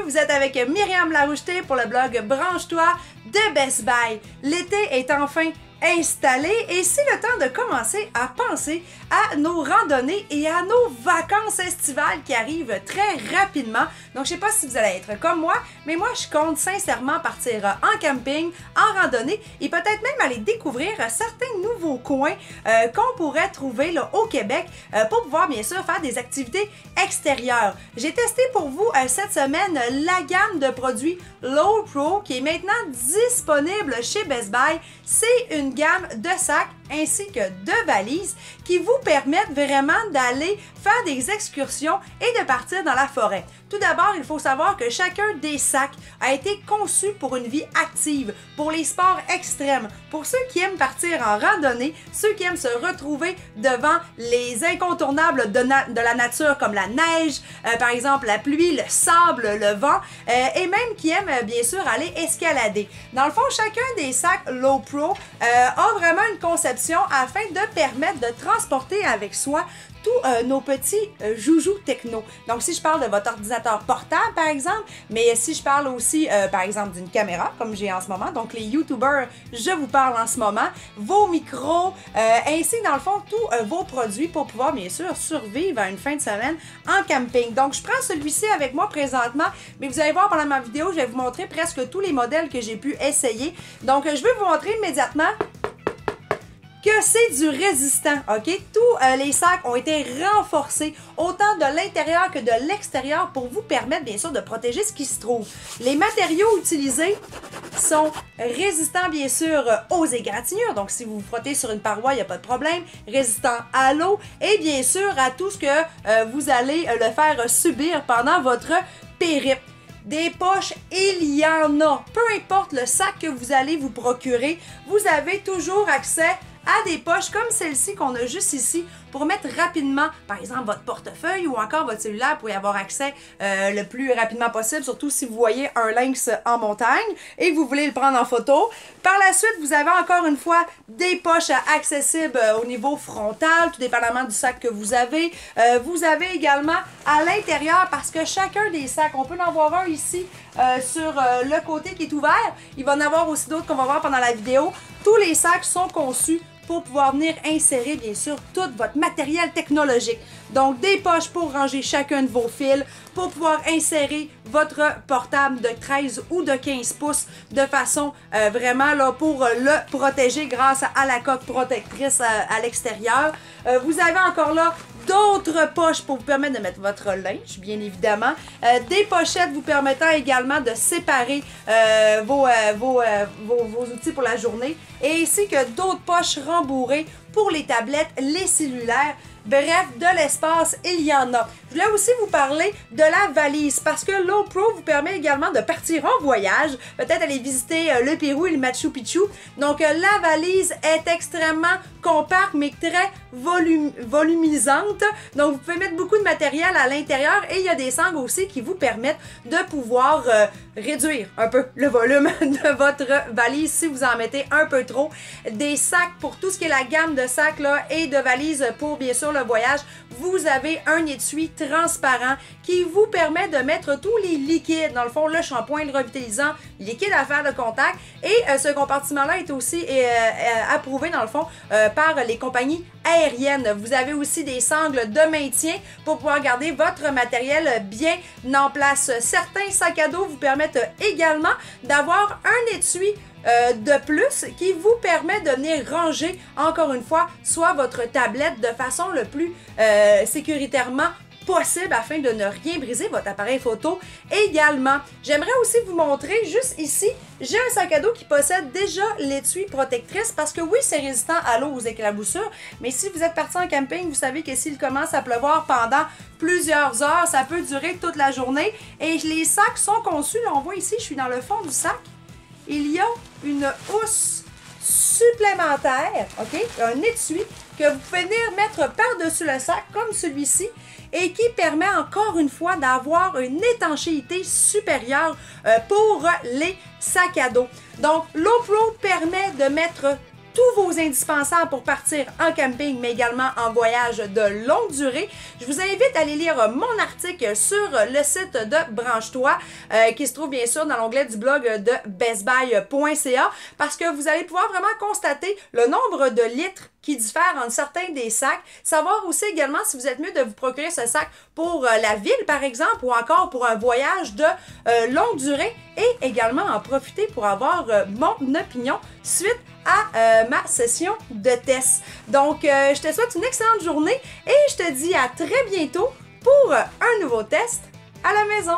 vous êtes avec Myriam Laroucheté pour le blog Branche-toi de Best Buy. L'été est enfin installé et c'est le temps de commencer à penser à nos randonnées et à nos vacances estivales qui arrivent très rapidement. Donc je sais pas si vous allez être comme moi, mais moi je compte sincèrement partir en camping, en randonnée et peut-être même aller découvrir certains nouveaux coins qu'on pourrait trouver là, au Québec pour pouvoir bien sûr faire des activités extérieures. J'ai testé pour vous cette semaine la gamme de produits Low Pro qui est maintenant disponible chez Best Buy. C'est une gamme de sacs ainsi que de valises qui vous permettent vraiment d'aller faire des excursions et de partir dans la forêt. Tout d'abord, il faut savoir que chacun des sacs a été conçu pour une vie active, pour les sports extrêmes, pour ceux qui aiment partir en randonnée, ceux qui aiment se retrouver devant les incontournables de la nature comme la neige, par exemple la pluie, le sable, le vent, et même qui aiment bien sûr aller escalader. Dans le fond, chacun des sacs Low Pro a vraiment une conception afin de permettre de transporter avec soi tous nos petits joujoux techno. Donc, si je parle de votre ordinateur portable, par exemple, mais si je parle aussi, par exemple, d'une caméra, comme j'ai en ce moment, donc les YouTubers, je vous parle en ce moment, vos micros, ainsi, dans le fond, tous vos produits pour pouvoir, bien sûr, survivre à une fin de semaine en camping. Donc, je prends celui-ci avec moi présentement, mais vous allez voir pendant ma vidéo, je vais vous montrer presque tous les modèles que j'ai pu essayer. Donc, je vais vous montrer immédiatement que c'est du résistant, ok? Tous les sacs ont été renforcés, autant de l'intérieur que de l'extérieur, pour vous permettre, bien sûr, de protéger ce qui se trouve. Les matériaux utilisés sont résistants, bien sûr, aux égratignures. Donc, si vous vous frottez sur une paroi, il n'y a pas de problème. Résistant à l'eau et, bien sûr, à tout ce que vous allez le faire subir pendant votre périple. Des poches, il y en a. Peu importe le sac que vous allez vous procurer, vous avez toujours accès à des poches comme celle-ci qu'on a juste ici pour mettre rapidement, par exemple, votre portefeuille ou encore votre cellulaire pour y avoir accès le plus rapidement possible, surtout si vous voyez un lynx en montagne et que vous voulez le prendre en photo. Par la suite, vous avez encore une fois des poches accessibles au niveau frontal, tout dépendamment du sac que vous avez. Vous avez également à l'intérieur, parce que chacun des sacs, on peut en avoir un ici sur le côté qui est ouvert. Il va en avoir aussi d'autres qu'on va voir pendant la vidéo. Tous les sacs sont conçus pour pouvoir venir insérer, bien sûr, tout votre matériel technologique. Donc, des poches pour ranger chacun de vos fils, pour pouvoir insérer votre portable de 13 ou de 15 pouces de façon vraiment là pour le protéger grâce à la coque protectrice à l'extérieur. Vous avez encore là d'autres poches pour vous permettre de mettre votre linge, bien évidemment. Des pochettes vous permettant également de séparer vos outils pour la journée. Et ainsi que d'autres poches rembourrées pour les tablettes, les cellulaires. Bref, de l'espace, il y en a. Je voulais aussi vous parler de la valise parce que Low Pro vous permet également de partir en voyage, peut-être aller visiter le Pérou et le Machu Picchu. Donc, la valise est extrêmement compacte, mais très volumisante. Donc, vous pouvez mettre beaucoup de matériel à l'intérieur et il y a des sangles aussi qui vous permettent de pouvoir réduire un peu le volume de votre valise si vous en mettez un peu trop. Des sacs pour tout ce qui est la gamme de sacs là, et de valises pour, bien sûr, le voyage. Vous avez un étui transparent qui vous permet de mettre tous les liquides, dans le fond, le shampoing, le revitalisant, liquide à faire de contact. Et ce compartiment-là est aussi approuvé, dans le fond, par les compagnies aériennes. Vous avez aussi des sangles de maintien pour pouvoir garder votre matériel bien en place. Certains sacs à dos vous permettent également d'avoir un étui de plus qui vous permet de venir ranger, encore une fois, soit votre tablette de façon le plus sécuritairement possible afin de ne rien briser votre appareil photo également. J'aimerais aussi vous montrer juste ici, j'ai un sac à dos qui possède déjà l'étui protectrice parce que oui, c'est résistant à l'eau, aux éclaboussures, mais si vous êtes parti en camping, vous savez que s'il commence à pleuvoir pendant plusieurs heures, ça peut durer toute la journée et les sacs sont conçus, là, on voit ici, je suis dans le fond du sac, il y a une housse supplémentaire, ok, un étui que vous pouvez venir mettre par-dessus le sac comme celui-ci et qui permet encore une fois d'avoir une étanchéité supérieure pour les sacs à dos. Donc, Low Pro permet de mettre tous vos indispensables pour partir en camping, mais également en voyage de longue durée. Je vous invite à aller lire mon article sur le site de Branche-toi, qui se trouve bien sûr dans l'onglet du blog de bestbuy.ca, parce que vous allez pouvoir vraiment constater le nombre de litres qui diffèrent entre certains des sacs. Savoir aussi également si vous êtes mieux de vous procurer ce sac pour la ville, par exemple, ou encore pour un voyage de longue durée, et également en profiter pour avoir mon opinion suite à ma session de test. Donc, je te souhaite une excellente journée et je te dis à très bientôt pour un nouveau test à la maison.